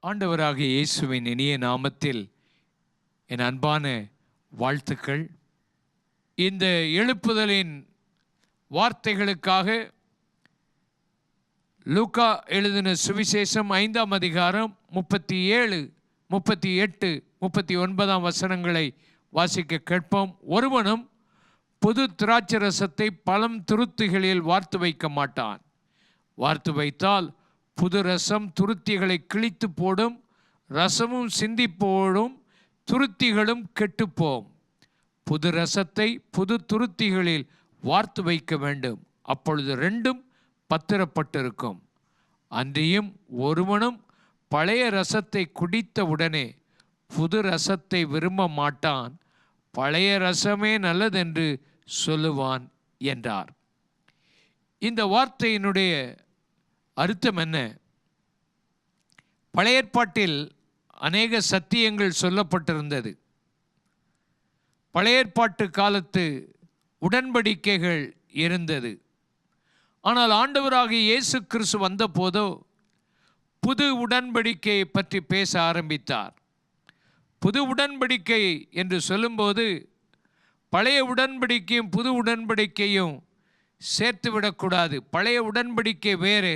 ஆண்டவராகிய இயேசுவின் இனிய நாமத்தில் என் அன்பான வாழ்த்துக்கள். இந்த எழுப்புதலின் வார்த்தைகளுக்காக லூக்கா எழுதின சுவிசேஷம் 5ஆம் அதிகாரம் 37, 38, 39 வசனங்களை வாசிக்க கேட்போம். ஒருவனும் புது திராட்சரசத்தை பழம் துருத்திகளில் வார்த்து வைக்க மாட்டான். வார்த்து வைத்தால் புது ரசம் துருத்திகளை கிழித்து போடும், ரசமும் சிந்தி போடும், துருத்திகளும் கெட்டுப்போம். புது ரசத்தை புது துருத்திகளில் வார்த்து வைக்க வேண்டும், அப்பொழுது ரெண்டும் பத்திரப்பட்டிருக்கும். அன்றியும் ஒருவனும் பழைய ரசத்தை குடித்த உடனே புது ரசத்தை விரும்ப மாட்டான், பழைய ரசமே நல்லதென்று சொல்லுவான் என்றார். இந்த வார்த்தையினுடைய அர்த்தம் என்ன? பழைய ஏற்பாட்டில் அநேக சத்தியங்கள் சொல்லப்பட்டிருந்தது. பழைய ஏற்பாட்டு காலத்து உடன்படிக்கைகள் இருந்தது. ஆனால் ஆண்டவராகிய இயேசு கிறிஸ்து வந்த போதோ புது உடன்படிக்கையை பற்றி பேச ஆரம்பித்தார். புது உடன்படிக்கை என்று சொல்லும்போது பழைய உடன்படிக்கையும் புது உடன்படிக்கையும் சேர்த்து விடக்கூடாது. பழைய உடன்படிக்கை வேறு,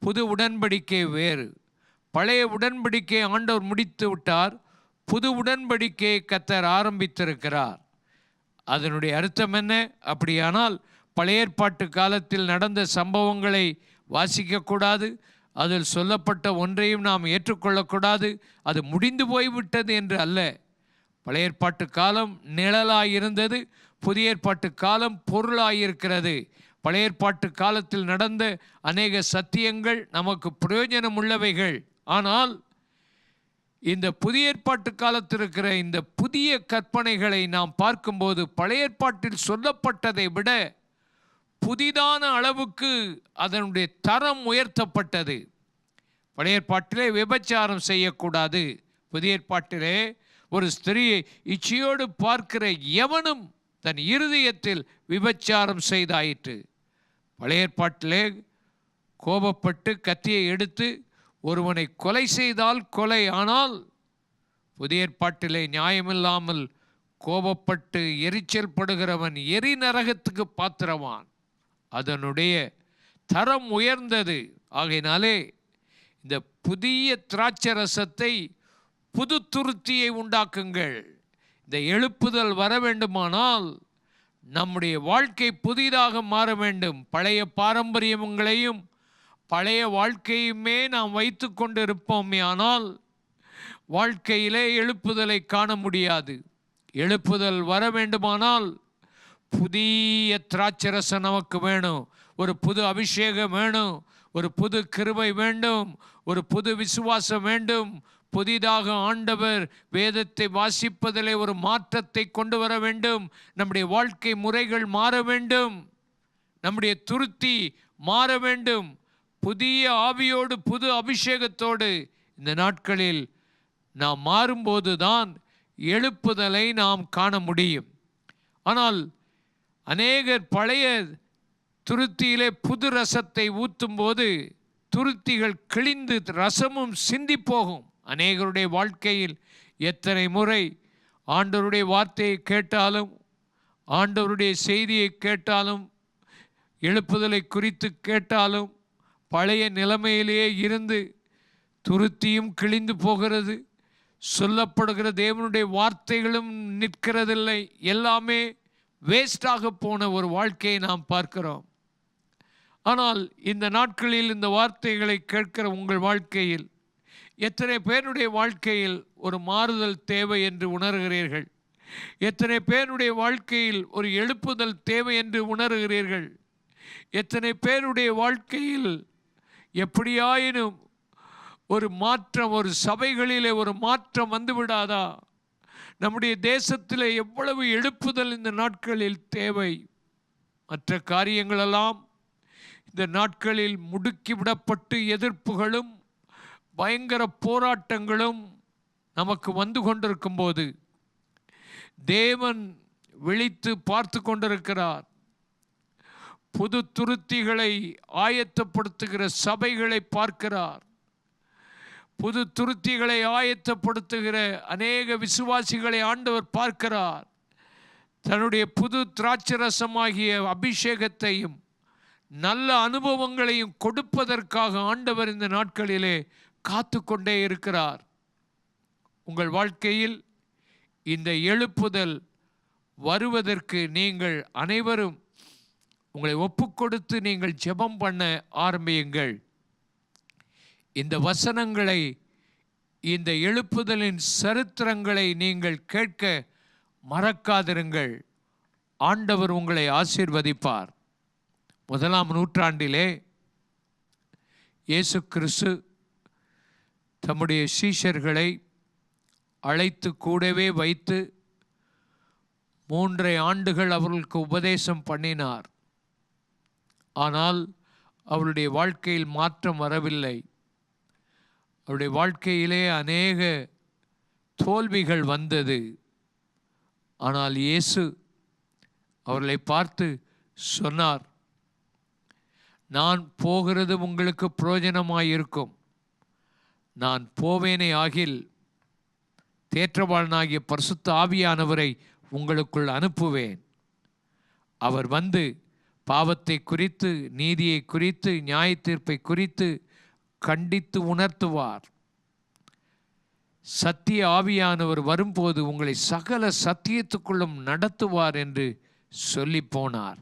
புது உடன்படிக்கை வேறு. பழைய உடன்படிக்கை ஆண்டவர் முடித்து விட்டார், புது உடன்படிக்கையை கர்த்தர் ஆரம்பித்திருக்கிறார். அதனுடைய அர்த்தம் என்ன? அப்படியானால் பழைய ஏற்பாட்டு காலத்தில் நடந்த சம்பவங்களை வாசிக்கக்கூடாது, அதில் சொல்லப்பட்ட ஒன்றையும் நாம் ஏற்றுக்கொள்ளக்கூடாது. அது முடிந்து போய்விட்டது என்று அல்ல. பழைய ஏற்பாட்டு காலம் நிழலாயிருந்தது, புதிய ஏற்பாட்டு காலம் பொருளாயிருக்கிறது. பழைய ஏற்பாட்டு காலத்தில் நடந்த அநேக சத்தியங்கள் நமக்கு பிரயோஜனம் உள்ளவைகள். ஆனால் இந்த புதிய ஏற்பாட்டு காலத்தில் இருக்கிற இந்த புதிய கற்பனைகளை நாம் பார்க்கும்போது பழைய ஏற்பாட்டில் சொல்லப்பட்டதை விட புதிதான அளவுக்கு அதனுடைய தரம் உயர்த்தப்பட்டது. பழைய ஏற்பாட்டிலே விபச்சாரம் செய்யக்கூடாது. புதிய ஏற்பாட்டிலே ஒரு ஸ்திரியை இச்சையோடு பார்க்கிற எவனும் தன் இருதயத்தில் விபச்சாரம் செய்தாயிற்று. பழைய ஏற்பாட்டிலே கோபப்பட்டு கத்தியை எடுத்து ஒருவனை கொலை செய்தால் கொலை. ஆனால் புதிய ஏற்பாட்டிலே நியாயமில்லாமல் கோபப்பட்டு எரிச்சல் படுகிறவன் எரி நரகத்துக்கு பாத்திரவான். அதனுடைய தரம் உயர்ந்தது. ஆகையினாலே இந்த புதிய திராட்சரசத்தை புது துருத்தியை உண்டாக்குங்கள். இந்த எழுப்புதல் வர வேண்டுமானால் நம்முடைய வாழ்க்கை புதிதாக மாற வேண்டும். பழைய பாரம்பரியங்களையும் பழைய வாழ்க்கையுமே நாம் வைத்து கொண்டு இருப்போமே ஆனால் வாழ்க்கையிலே எழுப்புதலை காண முடியாது. எழுப்புதல் வர வேண்டுமானால் புதிய திராட்சரசம் நமக்கு வேணும். ஒரு புது அபிஷேகம் வேணும், ஒரு புது கிருபை வேண்டும், ஒரு புது விசுவாசம் வேண்டும். புதிதாக ஆண்டவர் வேதத்தை வாசிப்பதிலே ஒரு மாற்றத்தை கொண்டு வர வேண்டும். நம்முடைய வாழ்க்கை முறைகள் மாற வேண்டும், நம்முடைய துருத்தி மாற வேண்டும். புதிய ஆவியோடு புது அபிஷேகத்தோடு இந்த நாட்களில் நாம் மாறும்போது தான் எழுப்புதலை நாம் காண முடியும். ஆனால் அநேகர் பழைய துருத்தியிலே புது ரசத்தை ஊற்றும் போது துருத்திகள் கிழிந்து ரசமும் சிந்தி போகும். அநேகருடைய வாழ்க்கையில் எத்தனை முறை ஆண்டவருடைய வார்த்தையை கேட்டாலும் ஆண்டவருடைய செய்தியை கேட்டாலும் எழுப்புதலை குறித்து கேட்டாலும் பழைய நிலைமையிலேயே இருந்து துருத்தியும் கிழிந்து போகிறது, சொல்லப்படுகிற தேவனுடைய வார்த்தைகளும் நிற்கிறதில்லை. எல்லாமே வேஸ்டாக போன ஒரு வாழ்க்கையை நாம் பார்க்கிறோம். ஆனால் இந்த நாட்களில் இந்த வார்த்தைகளை கேட்கிற உங்கள் வாழ்க்கையில் எத்தனை பேருடைய வாழ்க்கையில் ஒரு மாறுதல் தேவை என்று உணர்கிறீர்கள்? எத்தனை பேருடைய வாழ்க்கையில் ஒரு எழுப்புதல் தேவை என்று உணர்கிறீர்கள்? எத்தனை பேருடைய வாழ்க்கையில் எப்படியாயினும் ஒரு மாற்றம், ஒரு சபைகளிலே ஒரு மாற்றம் வந்து விடாதா? நம்முடைய தேசத்தில் எவ்வளவு எழுப்புதல் இந்த நாட்களில் தேவை. மற்ற காரியங்களெல்லாம் இந்த நாட்களில் முடுக்கிவிடப்பட்டு எதிர்ப்புகளும் பயங்கர போராட்டங்களும் நமக்கு வந்து கொண்டிருக்கும் போது தேவன் விழித்து பார்த்து கொண்டிருக்கிறார். புது துருத்திகளை ஆயத்தப்படுத்துகிற சபைகளை பார்க்கிறார். புது துருத்திகளை ஆயத்தப்படுத்துகிற அநேக விசுவாசிகளை ஆண்டவர் பார்க்கிறார். தன்னுடைய புது திராட்சரசமாகிய அபிஷேகத்தையும் நல்ல அனுபவங்களையும் கொடுப்பதற்காக ஆண்டவர் இந்த நாட்களிலே காத்து கொண்டே இருக்கிறார். உங்கள் வாழ்க்கையில் இந்த எழுப்புதல் வருவதற்கு நீங்கள் அனைவரும் உங்களை ஒப்புக்கொடுத்து நீங்கள் ஜெபம் பண்ண ஆரம்பியுங்கள். இந்த வசனங்களை, இந்த எழுப்புதலின் சரித்திரங்களை நீங்கள் கேட்க மறக்காதிருங்கள். ஆண்டவர் உங்களை ஆசீர்வதிப்பார். 1ஆம் நூற்றாண்டிலே இயேசு கிறிஸ்து தம்முடைய சீஷர்களை அழைத்து கூடவே வைத்து 3 ஆண்டுகள் அவர்களுக்கு உபதேசம் பண்ணினார். ஆனால் அவருடைய வாழ்க்கையில் மாற்றம் வரவில்லை. அவருடைய வாழ்க்கையிலே அநேக தோல்விகள் வந்தது. ஆனால் இயேசு அவர்களை பார்த்து சொன்னார், நான் போகிறது உங்களுக்கு பிரயோஜனமாயிருக்கும். நான் போவேனே ஆகில் தேற்றவாளனாகிய பரிசுத்த ஆவியானவரை உங்களுக்குள் அனுப்புவேன். அவர் வந்து பாவத்தை குறித்து, நீதியை குறித்து, நியாய தீர்ப்பை குறித்து கண்டித்து உணர்த்துவார். சத்திய ஆவியானவர் வரும்போது உங்களை சகல சத்தியத்துக்குள்ளும் நடத்துவார் என்று சொல்லி போனார்.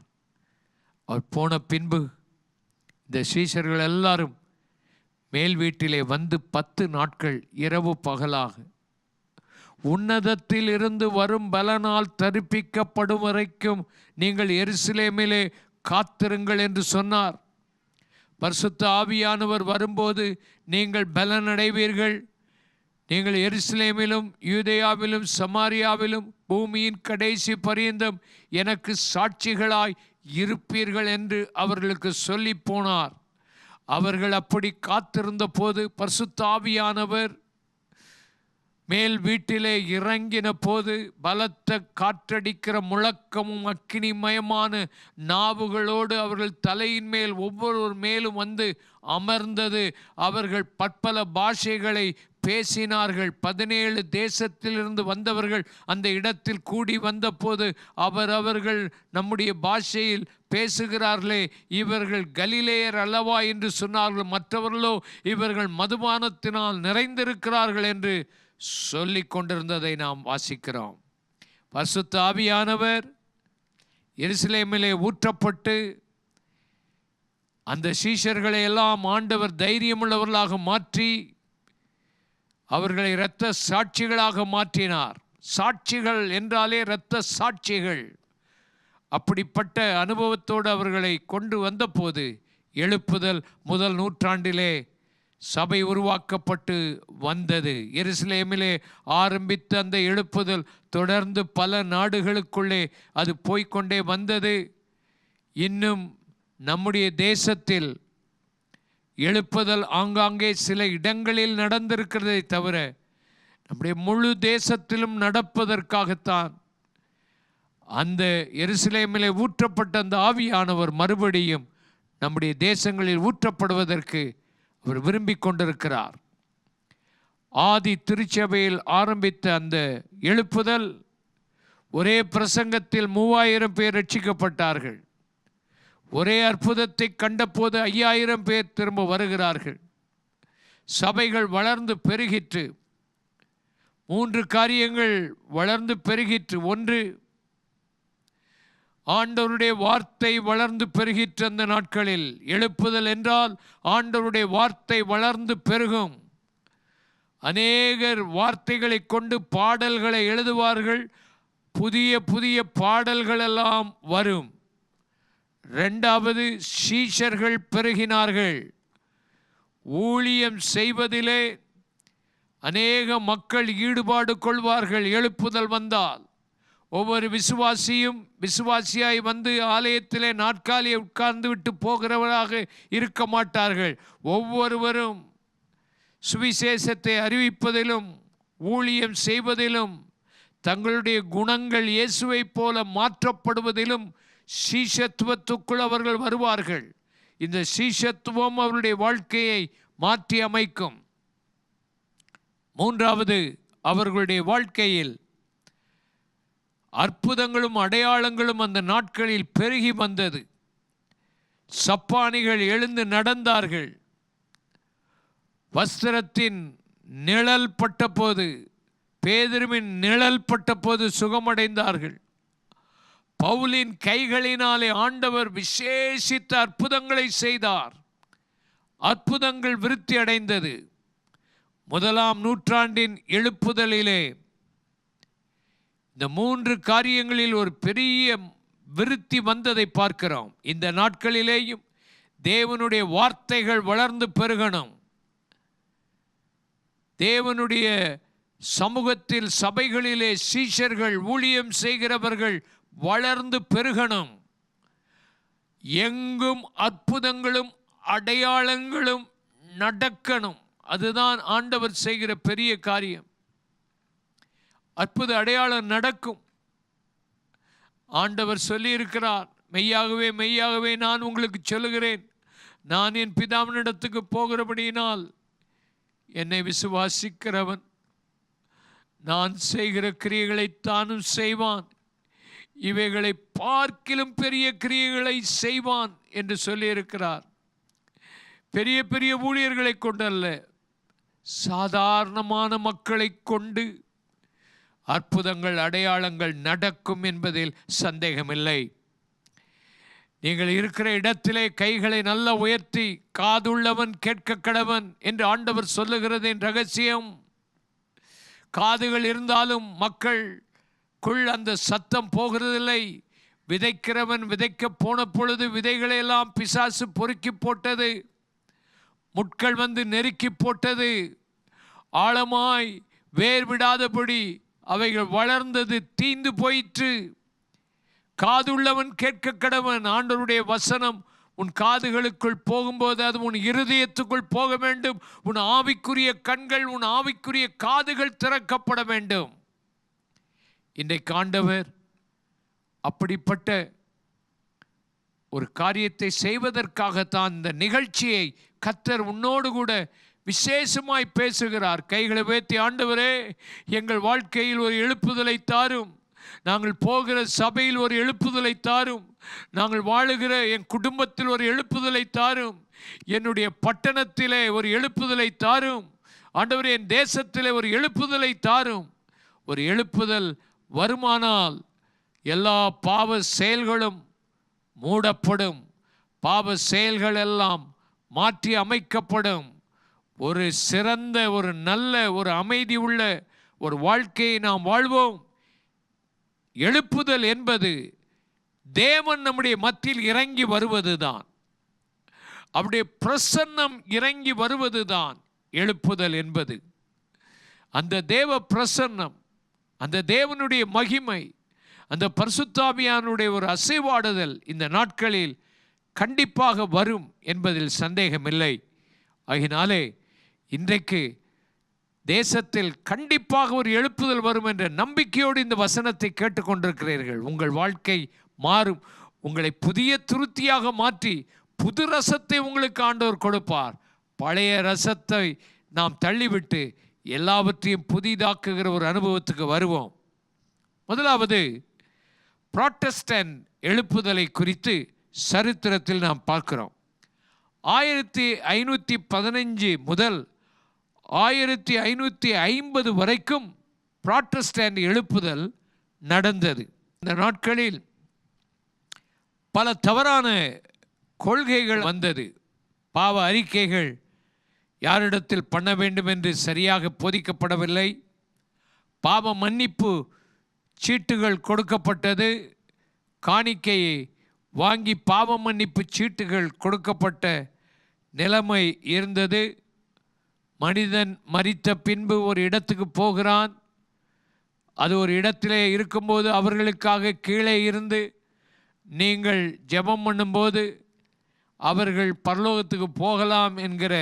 அவர் போன பின்பு இந்த சீஷர்கள் எல்லாரும் மேல் வீட்டிலே வந்து 10 நாட்கள் இரவு பகலாக உன்னதத்தில் இருந்து வரும் பலனால் தரிப்பிக்கப்படும் வரைக்கும் நீங்கள் எருசலேமிலே காத்திருங்கள் என்று சொன்னார். பரிசுத்த ஆவியானவர் வரும்போது நீங்கள் பலனடைவீர்கள். நீங்கள் எருசலேமிலும் யூதேயாவிலும் சமாரியாவிலும் பூமியின் கடைசி பரியந்தம் எனக்கு சாட்சிகளாய் இருப்பீர்கள் என்று அவர்களுக்கு சொல்லி போனார். அவர்கள் அப்படி காத்திருந்த போது பரிசுத்த ஆவியானவர் மேல் வீட்டிலே இறங்கின போது பலத்த காற்றடிக்கிற முழக்கமும் அக்கினிமயமான நாவுகளோடு அவர்கள் தலையின் மேல் ஒவ்வொருவர் மேலும் வந்து அமர்ந்தது. அவர்கள் பற்பல பாஷைகளை பேசினார்கள். 17 தேசத்திலிருந்து வந்தவர்கள் அந்த இடத்தில் கூடி வந்தபோது அவர்கள் நம்முடைய பாஷையில் பேசுகிறார்களே, இவர்கள் கலிலேயர் அல்லவா என்று சொன்னார்கள். மற்றவர்களோ இவர்கள் மதுபானத்தினால் நிறைந்திருக்கிறார்கள் என்று சொல்லி கொண்டிருந்ததை நாம் வாசிக்கிறோம். பரிசுத்த ஆவியானவர் எருசலேமிலே ஊற்றப்பட்டு அந்த சீஷர்களை எல்லாம் ஆண்டவர் தைரியமுள்ளவர்களாக மாற்றி அவர்களை இரத்த சாட்சிகளாக மாற்றினார். சாட்சிகள் என்றாலே இரத்த சாட்சிகள். அப்படிப்பட்ட அனுபவத்தோடு அவர்களை கொண்டு வந்தபோது எழுப்புதல் முதல் நூற்றாண்டிலே சபை உருவாக்கப்பட்டு வந்தது. எருசலேமிலே ஆரம்பித்த அந்த எழுப்புதல் தொடர்ந்து பல நாடுகளுக்குள்ளே அது போய்கொண்டே வந்தது. இன்னும் நம்முடைய தேசத்தில் எழுப்புதல் ஆங்காங்கே சில இடங்களில் நடந்திருக்கிறதை தவிர நம்முடைய முழு தேசத்திலும் நடப்பதற்காகத்தான் அந்த எருசலேமிலே ஊற்றப்பட்ட அந்த ஆவியானவர் மறுபடியும் நம்முடைய தேசங்களில் ஊற்றப்படுவதற்கு அவர் விரும்பிக் கொண்டிருக்கிறார். ஆதி திருச்சபையில் ஆரம்பித்த அந்த எழுப்புதல் ஒரே பிரசங்கத்தில் 3000 பேர் ரட்சிக்கப்பட்டார்கள். ஒரே அற்புதத்தை கண்டபோது 5000 பேர் திரும்ப வருகிறார்கள். சபைகள் வளர்ந்து பெருகிற்று. 3 காரியங்கள் வளர்ந்து பெருகிற்று. 1, ஆண்டவருடைய வார்த்தை வளர்ந்து பெருகிற்று. அந்த நாட்களில் எழுப்புதல் என்றால் ஆண்டவருடைய வார்த்தை வளர்ந்து பெருகும். அநேகர் வார்த்தைகளை கொண்டு பாடல்களை எழுதுவார்கள். புதிய புதிய பாடல்கள் எல்லாம் வரும். 2வது, சீஷர்கள் பெருகினார்கள். ஊழியம் செய்வதிலே அநேக மக்கள் ஈடுபாடு கொள்வார்கள். எழுப்புதல் வந்தால் ஒவ்வொரு விசுவாசியாய் வந்து ஆலயத்திலே நாற்காலியை உட்கார்ந்து விட்டு போகிறவராக இருக்க மாட்டார்கள். ஒவ்வொருவரும் சுவிசேஷத்தை அறிவிப்பதிலும் ஊழியம் செய்வதிலும் தங்களுடைய குணங்கள் இயேசுவை போல மாற்றப்படுவதிலும் சீஷத்துவத்துக்குள் அவர்கள் வருவார்கள். இந்த சீஷத்துவம் அவருடைய வாழ்க்கையை மாற்றி அமைக்கும். மூன்றாவது, அவர்களுடைய வாழ்க்கையில் அற்புதங்களும் அடையாளங்களும் அந்த நாட்களில் பெருகி வந்தது. சப்பானிகள் எழுந்து நடந்தார்கள். வஸ்திரத்தின் நிழல் பட்டபோது, பேதுருவின் நிழல் பட்டபோது சுகமடைந்தார்கள். பவுலின் கைகளினாலே ஆண்டவர் விசேஷித்த அற்புதங்களை செய்தார். அற்புதங்கள் விருத்தி அடைந்தது. 1ஆம் நூற்றாண்டின் எழுப்புதலிலே இந்த 3 காரியங்களில் ஒரு பெரிய விருத்தி வந்ததை பார்க்கிறோம். இந்த நாட்களிலேயும் தேவனுடைய வார்த்தைகள் வளர்ந்து பெருகணும். தேவனுடைய சமூகத்தில், சபைகளிலே சீஷர்கள், ஊழியம் செய்கிறவர்கள் வளர்ந்து பெருகணும். எங்கும் அற்புதங்களும் அடையாளங்களும் நடக்கணும். அதுதான் ஆண்டவர் செய்கிற பெரிய காரியம். அற்புத அடையாளம் நடக்கும். ஆண்டவர் சொல்லியிருக்கிறார், மெய்யாகவே மெய்யாகவே நான் உங்களுக்கு சொல்லுகிறேன், நான் என் பிதாவினிடத்துக்கு போகிறபடியினால் என்னை விசுவாசிக்கிறவன் நான் செய்கிற கிரியைகளை தானும் செய்வான், இவைகளை பார்க்கிலும் பெரிய கிரியைகளை செய்வான் என்று சொல்லியிருக்கிறார். பெரிய பெரிய ஊழியர்களை கொண்டல்ல, சாதாரணமான மக்களை கொண்டு அற்புதங்கள் அடையாளங்கள் நடக்கும் என்பதில் சந்தேகமில்லை. நீங்கள் இருக்கிற இடத்திலே கைகளை நல்லா உயர்த்தி, காதுள்ளவன் கேட்க கடவன் என்று ஆண்டவர் சொல்லுகிறதின் ரகசியம். காதுகள் இருந்தாலும் மக்களுக்குள் அந்த சத்தம் போகிறதில்லை. விதைக்கிறவன் விதைக்க போன பொழுது விதைகளையெல்லாம் பிசாசு பொறுக்கி போட்டது. முட்கள் வந்து நெருக்கி போட்டது. ஆழமாய் வேர் விடாதபடி அவைகள் வளர்ந்தது, தீந்து போயிற்று. காதுள்ளவன் கேட்க கடவன். ஆண்டவருடைய வசனம் உன் காதுகளுக்குள் போகும்போது அது உன் இருதயத்துக்குள் போக வேண்டும். உன் ஆவிக்குரிய கண்கள், உன் ஆவிக்குரிய காதுகள் திறக்கப்பட வேண்டும். இன்றைக்கு ஆண்டவர் அப்படிப்பட்ட ஒரு காரியத்தை செய்வதற்காகத்தான் இந்த நிகழ்ச்சியை கர்த்தர் உன்னோடு கூட விசேஷமாய் பேசுகிறார். கைகளை உயர்த்தி, ஆண்டவரே எங்கள் வாழ்க்கையில் ஒரு எழுப்புதலை தாரும். நாங்கள் போகிற சபையில் ஒரு எழுப்புதலை தாரும். நாங்கள் வாழுகிற என் குடும்பத்தில் ஒரு எழுப்புதலை தாரும். என்னுடைய பட்டணத்திலே ஒரு எழுப்புதலை தாரும். ஆண்டவரே என் தேசத்திலே ஒரு எழுப்புதலை தாரும். ஒரு எழுப்புதல் வருமானால் எல்லா பாவ செயல்களும் மூடப்படும். பாவ செயல்கள் எல்லாம் மாற்றி அமைக்கப்படும். ஒரு சிறந்த, ஒரு நல்ல, ஒரு அமைதி உள்ள ஒரு வாழ்க்கையை நாம் வாழ்வோம். எழுப்புதல் என்பது தேவன் நம்முடைய மத்தியில் இறங்கி வருவதுதான். அவருடைய பிரசன்னம் இறங்கி வருவதுதான் எழுப்புதல் என்பது. அந்த தேவ பிரசன்னம், அந்த தேவனுடைய மகிமை, அந்த பரிசுத்தாவியானுடைய ஒரு அசைவாடுதல் இந்த நாட்களில் கண்டிப்பாக வரும் என்பதில் சந்தேகமில்லை. ஆகினாலே இன்றைக்கு தேசத்தில் கண்டிப்பாக ஒரு எழுப்புதல் வரும் என்ற நம்பிக்கையோடு இந்த வசனத்தை கேட்டுக்கொண்டிருக்கிறீர்கள். உங்கள் வாழ்க்கை மாறும். உங்களை புதிய துருத்தியாக மாற்றி புது ரசத்தை உங்களுக்கு ஆண்டவர் கொடுப்பார். பழைய ரசத்தை நாம் தள்ளிவிட்டு எல்லாவற்றையும் புதிதாக்குகிற ஒரு அனுபவத்துக்கு வருவோம். முதலாவது, புராட்டஸ்டன்ட் எழுப்புதலை குறித்து சரித்திரத்தில் நாம் பார்க்கிறோம். 1515 முதல் 1550 வரைக்கும் புராட்டஸ்டன்ட் எழுப்புதல் நடந்தது. இந்த நாட்களில் பல தவறான கொள்கைகள் வந்தது. பாவ அறிக்கைகள் யாரிடத்தில் பண்ண வேண்டும் என்று சரியாக போதிக்கப்படவில்லை. பாவ மன்னிப்பு சீட்டுகள் கொடுக்கப்பட்டது. காணிக்கையை வாங்கி பாவ மன்னிப்பு சீட்டுகள் கொடுக்கப்பட்ட நிலைமை இருந்தது. மனிதன் மரித்த பின்பு ஒரு இடத்துக்கு போகிறான். அது ஒரு இடத்திலே இருக்கும்போது அவர்களுக்காக கீழே இருந்து நீங்கள் ஜெபம் பண்ணும்போது அவர்கள் பரலோகத்துக்கு போகலாம் என்கிற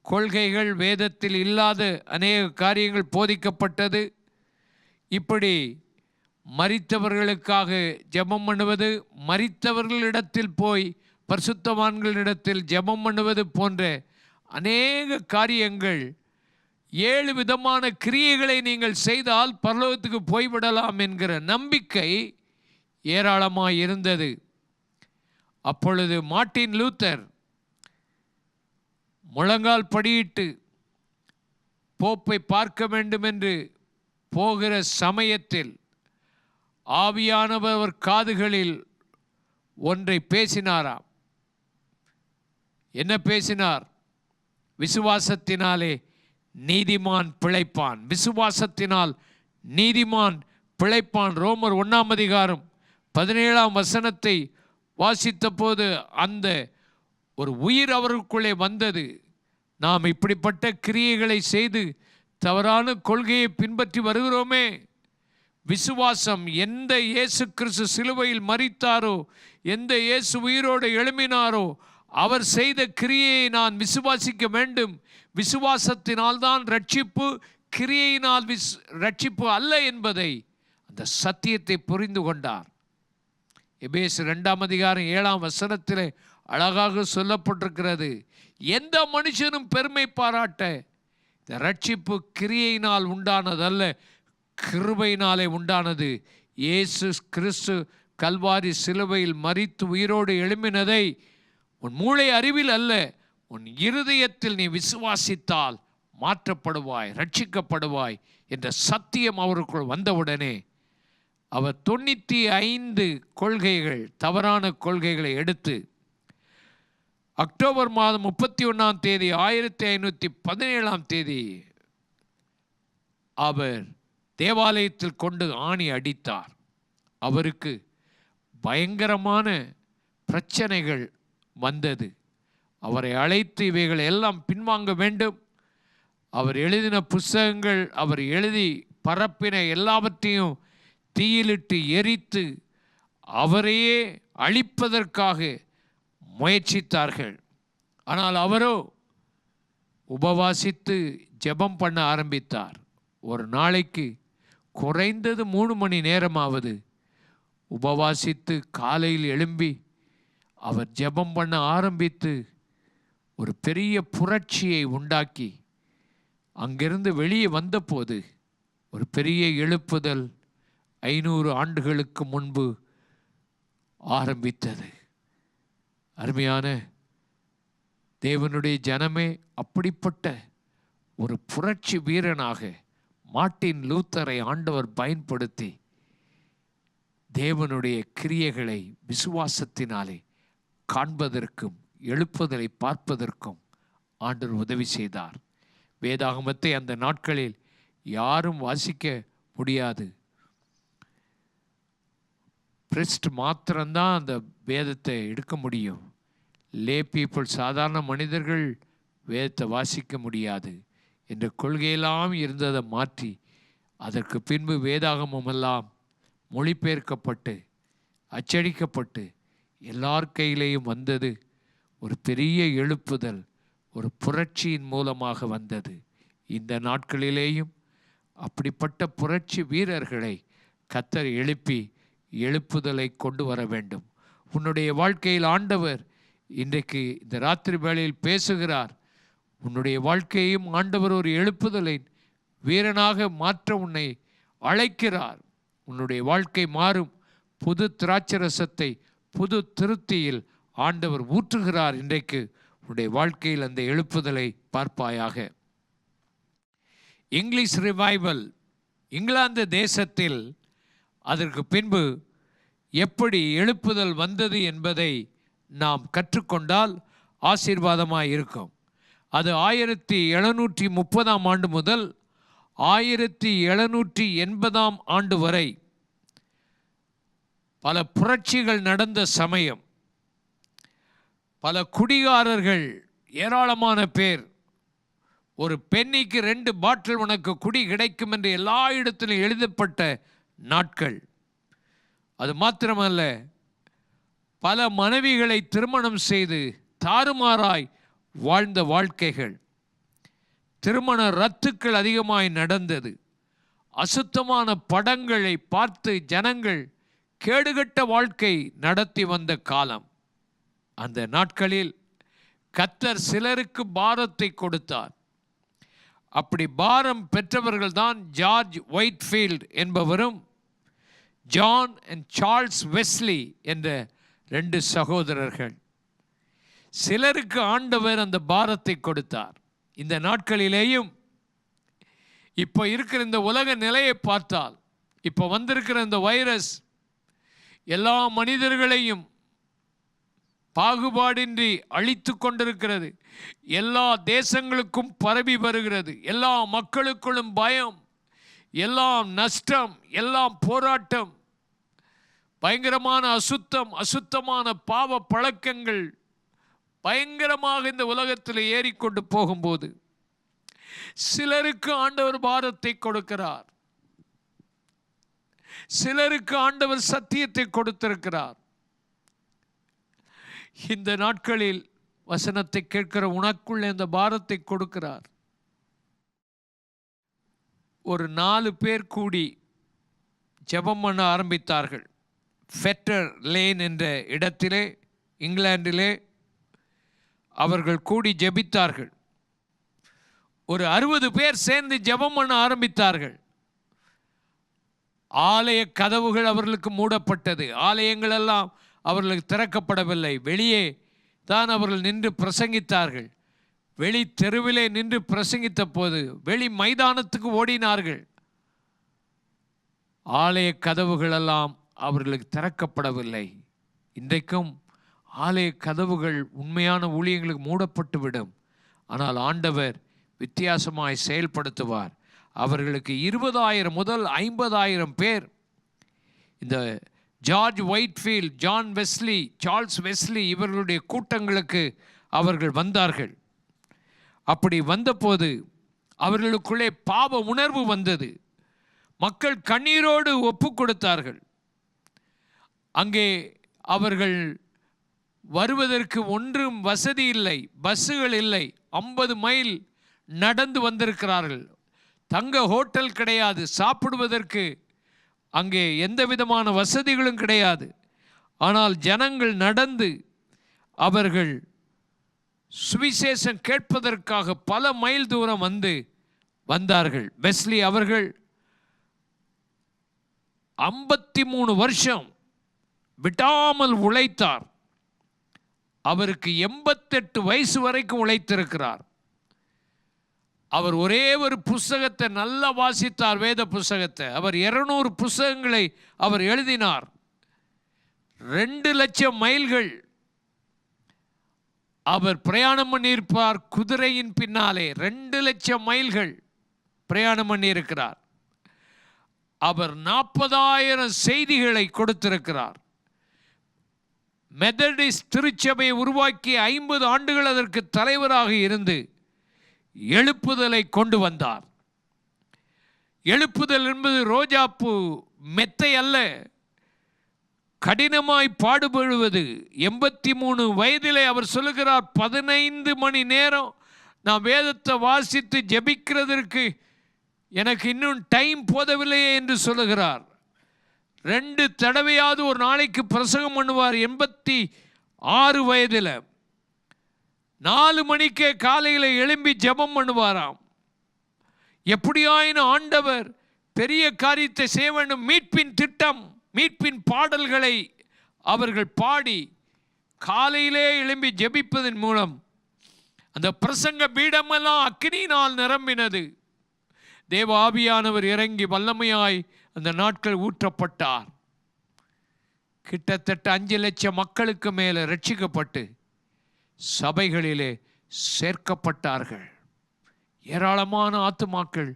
கொள்கைகள், வேதத்தில் இல்லாத அநேக காரியங்கள் போதிக்கப்பட்டது. இப்படி மரித்தவர்களுக்காக ஜெபம் பண்ணுவது, மரித்தவர்களிடத்தில் போய் பரிசுத்தவான்களிடத்தில் ஜெபம் பண்ணுவது போன்ற அநேக காரியங்கள் 7 விதமான கிரியைகளை நீங்கள் செய்தால் பரலோகத்துக்கு போய்விடலாம் என்கிற நம்பிக்கை ஏராளமாக இருந்தது. அப்பொழுது மார்ட்டின் லூத்தர் முழங்கால் படியிட்டு போப்பை பார்க்க வேண்டும் என்று போகிற சமயத்தில் ஆவியானவர் காதுகளில் ஒன்றை பேசினாராம். என்ன பேசினார்? விசுவாசத்தினாலே நீதிமான் பிழைப்பான், விசுவாசத்தினால் நீதிமான் பிழைப்பான். ரோமர் 1:17 வாசித்த போது அந்த ஒரு உயிர் அவருக்குள்ளே வந்தது. நாம் இப்படிப்பட்ட கிரியைகளை செய்து தவறான கொள்கையை பின்பற்றி வருகிறோமே. விசுவாசம், எந்த இயேசு கிறிஸ்து சிலுவையில் மரித்தாரோ, எந்த இயேசு உயிரோடு எழும்பினாரோ, அவர் செய்த கிரியையை நான் விசுவாசிக்க வேண்டும். விசுவாசத்தினால்தான் ரட்சிப்பு, கிரியையினால் ரட்சிப்பு அல்ல என்பதை, அந்த சத்தியத்தை புரிந்து கொண்டார். எபேசு 2:7 அழகாக சொல்லப்பட்டிருக்கிறது. எந்த மனுஷனும் பெருமை பாராட்ட இந்த ரட்சிப்பு கிரியையினால் உண்டானதல்ல, கிருபையினாலே உண்டானது. இயேசு கிறிஸ்து கல்வாரி சிலுவையில் மரித்து உயிரோடு எழும்பினதை உன் மூளை அறிவில் அல்ல, உன் இருதயத்தில் நீ விசுவாசித்தால் மாற்றப்படுவாய், ரட்சிக்கப்படுவாய் என்ற சத்தியம் அவருக்குள் வந்தவுடனே அவர் 95 கொள்கைகள், தவறான கொள்கைகளை எடுத்து அக்டோபர் 31 1517 அவர் தேவாலயத்தில் கொண்டு ஆணி அடித்தார். அவருக்கு பயங்கரமான பிரச்சனைகள் வந்தது. அவரை அழைத்து இவைகள் எல்லாம் பின்வாங்க வேண்டும். அவர் எழுதின புஸ்தகங்கள், அவர் எழுதி பரப்பின எல்லாவற்றையும் தீயிலிட்டு எரித்து அவரையே அழிப்பதற்காக முயற்சித்தார்கள். ஆனால் அவரோ உபவாசித்து ஜெபம் பண்ண ஆரம்பித்தார். ஒரு நாளைக்கு குறைந்தது 3 மணி நேரமாவது உபவாசித்து காலையில் எழும்பி அவர் ஜெபம் பண்ண ஆரம்பித்து ஒரு பெரிய புரட்சியை உண்டாக்கி அங்கிருந்து வெளியே வந்தபோது ஒரு பெரிய எழுப்புதல் 500 ஆண்டுகளுக்கு முன்பு ஆரம்பித்தது. அருமையான தேவனுடைய ஜனமே, அப்படிப்பட்ட ஒரு புரட்சி வீரனாக மார்ட்டின் லூத்தரை ஆண்டவர் பயன்படுத்தி தேவனுடைய கிரியைகளை விசுவாசத்தினாலே காண்பதற்கும் எழுப்புதலை பார்ப்பதற்கும் ஆண்டவர் உதவி செய்தார். வேதாகமத்தை அந்த நாட்களில் யாரும் வாசிக்க முடியாது. பிரிஸ்ட் மாத்திரம்தான் அந்த வேதத்தை எடுக்க முடியும். லே பீப்புள், சாதாரண மனிதர்கள் வேதத்தை வாசிக்க முடியாது என்ற கொள்கையெல்லாம் இருந்ததை மாற்றி அதற்கு பின்பு வேதாகமெல்லாம் மொழிபெயர்க்கப்பட்டு அச்சடிக்கப்பட்டு எல்லார் கையிலேயும் வந்தது. ஒரு பெரிய எழுப்புதல், ஒரு புரட்சியின் மூலமாக வந்தது. இந்த நாட்களிலேயும் அப்படிப்பட்ட புரட்சி வீரர்களை கர்த்தர் எழுப்பி எழுப்புதலை கொண்டு வர வேண்டும். உன்னுடைய வாழ்க்கையில் ஆண்டவர் இன்றைக்கு இந்த ராத்திரி வேளையில் பேசுகிறார். உன்னுடைய வாழ்க்கையையும் ஆண்டவர் ஒரு எழுப்புதலை வீரனாக மாற்ற உன்னை அழைக்கிறார். உன்னுடைய வாழ்க்கை மாறும். புது திராட்சரசத்தை புது திருப்தியில் ஆண்டவர் ஊற்றுகிறார். இன்றைக்கு உன்னுடைய வாழ்க்கையில் அந்த எழுப்புதலை பார்ப்பாயாக. இங்கிலீஷ் ரிவைவல் இங்கிலாந்து தேசத்தில் அதற்கு பின்பு எப்படி எழுப்புதல் வந்தது என்பதை நாம் கற்றுக்கொண்டால் ஆசீர்வாதமாக இருக்கும். அது 1730 முதல் 1780 வரை பல புரட்சிகள் நடந்த சமயம். பல குடிகாரர்கள், ஏராளமான பேர், ஒரு பென்னிக்கு 2 பாட்டில் உனக்கு குடி கிடைக்கும் என்று எல்லா இடத்திலும் எழுதப்பட்ட நாட்கள். அது மாத்திரமல்ல, பல மனைவிகளை திருமணம் செய்து தாறுமாறாய் வாழ்ந்த வாழ்க்கைகள். திருமண ரத்துக்கள் அதிகமாய் நடந்தது. அசுத்தமான படங்களை பார்த்து ஜனங்கள் கேடுகட்ட வாழ்க்கை நடத்தி வந்த காலம். அந்த நாட்களில் கர்த்தர் சிலருக்கு பாரத்தை கொடுத்தார். அப்படி பாரம் பெற்றவர்கள் தான் ஜார்ஜ் ஒயிட்ஃபீல்ட் என்பவரும் ஜான் அண்ட் சார்ல்ஸ் வெஸ்லி என்ற 2 சகோதரர்கள். சிலருக்கு ஆண்டவர் அந்த பாரத்தை கொடுத்தார். இந்த நாட்களிலேயும் இப்போ இருக்கிற இந்த உலக நிலையை பார்த்தால், இப்போ வந்திருக்கிற இந்த வைரஸ் எல்லா மனிதர்களையும் பாகுபாடின்றி அழித்து கொண்டிருக்கிறது. எல்லா தேசங்களுக்கும் பரவி வருகிறது. எல்லா மக்களுக்குள்ளும் பயம், எல்லாம் நஷ்டம், எல்லாம் போராட்டம், பயங்கரமான அசுத்தமான பாவ பழக்கங்கள் பயங்கரமாக இந்த உலகத்தில் ஏறிக்கொண்டு போகும்போது சிலருக்கு ஆண்டவர் பாரத்தை கொடுக்கிறார். சிலருக்கு ஆண்டவர் சத்தியத்தை கொடுத்திருக்கிறார். இந்த நாட்களில் வசனத்தை கேட்கிற உனக்குள்ள இந்த பாரத்தை கொடுக்கிறார். ஒரு 4 பேர் கூடி ஜெபம் பண்ண ஆரம்பித்தார்கள். ஃபெட்டர் லேன் என்ற இடத்திலே, இங்கிலாந்திலே அவர்கள் கூடி ஜெபித்தார்கள். ஒரு 60 பேர் சேர்ந்து ஜெபம் பண்ண ஆரம்பித்தார்கள். ஆலய கதவுகள் அவர்களுக்கு மூடப்பட்டது. ஆலயங்கள் எல்லாம் அவர்களுக்கு திறக்கப்படவில்லை. வெளியே தான் அவர்கள் நின்று பிரசங்கித்தார்கள். வெளி தெருவிலே நின்று பிரசங்கித்த போது வெளி மைதானத்துக்கு ஓடினார்கள். ஆலய கதவுகளெல்லாம் அவர்களுக்கு திறக்கப்படவில்லை. இன்றைக்கும் ஆலய கதவுகள் உண்மையான ஊழியங்களுக்கு மூடப்பட்டுவிடும். ஆனால் ஆண்டவர் வித்தியாசமாய் செயல்படுத்துவார். அவர்களுக்கு 20,000 முதல் 50,000 பேர் இந்த George Whitefield, John Wesley, Charles Wesley இவர்களுடைய கூட்டங்களுக்கு அவர்கள் வந்தார்கள். அப்படி வந்தபோது அவர்களுக்குள்ளே பாவ உணர்வு வந்தது. மக்கள் கண்ணீரோடு ஒப்பு கொடுத்தார்கள். அங்கே அவர்கள் வருவதற்கு ஒன்றும் வசதி இல்லை, பஸ்ஸுகள் இல்லை. 50 மைல் நடந்து வந்திருக்கிறார்கள். தங்க ஹோட்டல் கிடையாது, சாப்பிடுவதற்கு அங்கே எந்த விதமான வசதிகளும் கிடையாது. ஆனால் ஜனங்கள் நடந்து அவர்கள் சுவிசேஷம் கேட்பதற்காக பல மைல் தூரம் வந்தார்கள். வெஸ்லி அவர்கள் 53 வருஷம் விடாமல் உழைத்தார். அவருக்கு 88 வயசு வரைக்கும் உழைத்திருக்கிறார். அவர் ஒரே ஒரு புஸ்தகத்தை நல்லா வாசித்தார், வேத புஸ்தகத்தை. அவர் 200 புஸ்தகங்களை அவர் எழுதினார். 2 லட்சம் மைல்கள் அவர் பிரயாணம் பண்ணியிருப்பார். குதிரையின் பின்னாலே 2 லட்சம் மைல்கள் பிரயாணம் பண்ணியிருக்கிறார். அவர் 40,000 செய்திகளை கொடுத்திருக்கிறார். மெத்தடிஸ்ட் திருச்சபையை உருவாக்கி 50 ஆண்டுகள் அதற்கு தலைவராக இருந்து எழுப்புதலை கொண்டு வந்தார். எழுப்புதல் என்பது ரோஜாப்பூ மெத்தை அல்ல, கடினமாய் பாடுபடுவது. 83 வயதிலே அவர் சொல்லுகிறார், 15 மணி நேரம் நான் வேதத்தை வாசித்து ஜெபிக்கிறதற்கு எனக்கு இன்னும் டைம் போதவில்லையே என்று சொல்லுகிறார். 2 தடவையாவது ஒரு நாளைக்கு பிரசங்கம் பண்ணுவார். 86 வயதில் 4 மணிக்கே காலையில் எழும்பி ஜெபம் பண்ணுவாராம். எப்படியாயினும் ஆண்டவர் பெரிய காரியத்தை செய்ய வேண்டும். மீட்பின் திட்டம், மீட்பின் பாடல்களை அவர்கள் பாடி காலையிலே எழும்பி ஜெபிப்பதன் மூலம் அந்த பிரசங்க பீடமெல்லாம் அக்கினியினால் நிரம்பினது. தேவ ஆவியானவர் இறங்கி வல்லமையாய் அந்த நாட்கள் ஊற்றப்பட்டார். கிட்டத்தட்ட 5 லட்சம் மக்களுக்கு மேலே ரட்சிக்கப்பட்டு சபைகளிலே சேர்க்கப்பட்டார்கள். ஏராளமான ஆத்துமாக்கள்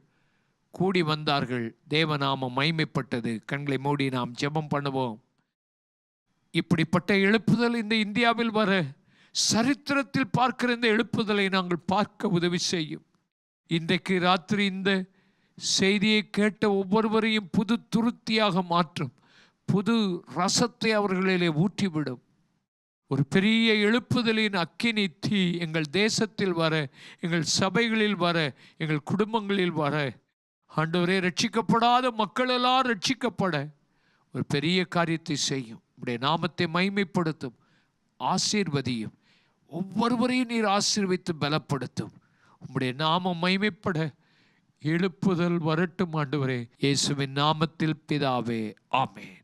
கூடி வந்தார்கள். தேவநாமம் மகிமைப்பட்டது. கண்களை மூடி நாம் ஜெபம் பண்ணுவோம். இப்படிப்பட்ட எழுப்புதல் இந்த இந்தியாவில் வர, சரித்திரத்தில் பார்க்கிற இந்த எழுப்புதலை நாங்கள் பார்க்க உதவி செய்யும். இன்றைக்கு ராத்திரி இந்த செய்தியை கேட்ட ஒவ்வொருவரையும் புது துருத்தியாக மாற்றும். புது ரசத்தை அவர்களிலே ஊற்றிவிடும். ஒரு பெரிய எழுப்புதலின் அக்கினி தீ எங்கள் தேசத்தில் வர, எங்கள் சபைகளில் வர, எங்கள் குடும்பங்களில் வர. ஆண்டவரே, ரட்சிக்கப்படாத மக்கள் எல்லாம் ரட்சிக்கப்பட ஒரு பெரிய காரியத்தை செய்யும். உடைய நாமத்தை மகிமைப்படுத்தும், ஒவ்வொருவரையும் நீர் ஆசீர்வதித்து பலப்படுத்தும். உம்முடைய நாமம் மகிமைப்பட எழுப்புதல் வரட்டும் ஆண்டவரே, இயேசுவின் நாமத்தில் பிதாவே, ஆமென்.